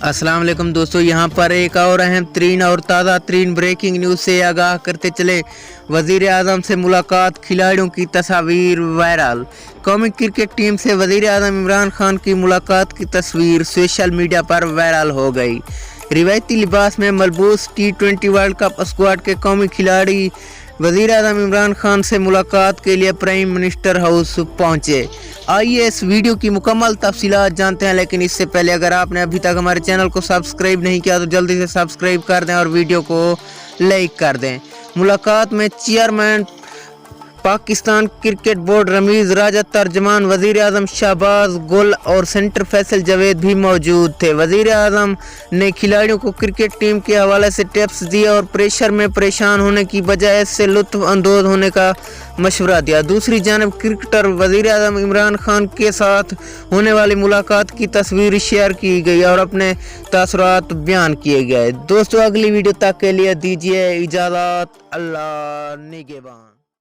अस्सलाम वालेकुम दोस्तों, यहाँ पर एक और अहम तरीन और ताज़ा तरीन ब्रेकिंग न्यूज़ से आगाह करते चले। वज़ीर आज़म से मुलाकात, खिलाड़ियों की तस्वीर वायरल। कौमी क्रिकेट टीम से वज़ीर आज़म इमरान खान की मुलाकात की तस्वीर सोशल मीडिया पर वायरल हो गई। रिवायती लिबास में मलबूस T20 वर्ल्ड कप स्क्वाड के कौमी खिलाड़ी वज़ीर आज़म इमरान खान से मुलाकात के लिए प्राइम मिनिस्टर हाउस पहुंचे। आइए इस वीडियो की मुकम्मल तफसीलात जानते हैं, लेकिन इससे पहले अगर आपने अभी तक हमारे चैनल को सब्सक्राइब नहीं किया तो जल्दी से सब्सक्राइब कर दें और वीडियो को लाइक कर दें। मुलाकात में chairman Pakistan cricket board Rameez Raja, तर्जमान वज़ीर आज़म शहबाज गुल और सेंटर फैसल जावेद भी मौजूद थे। वज़ीर आज़म ने खिलाड़ियों को क्रिकेट टीम के हवाले से टिप्स दिए और प्रेशर में परेशान होने की बजाय इससे लुत्फ़ अंदोज़ होने का मशवरा दिया। दूसरी जानिब क्रिकेटर वज़ीर आज़म इमरान खान के साथ होने वाली मुलाकात की तस्वीर शेयर की गई और अपने तासुरात बयान किए गए। दोस्तों, अगली वीडियो तक के लिए दीजिए इजाज़त। अल्लाह निगहबान।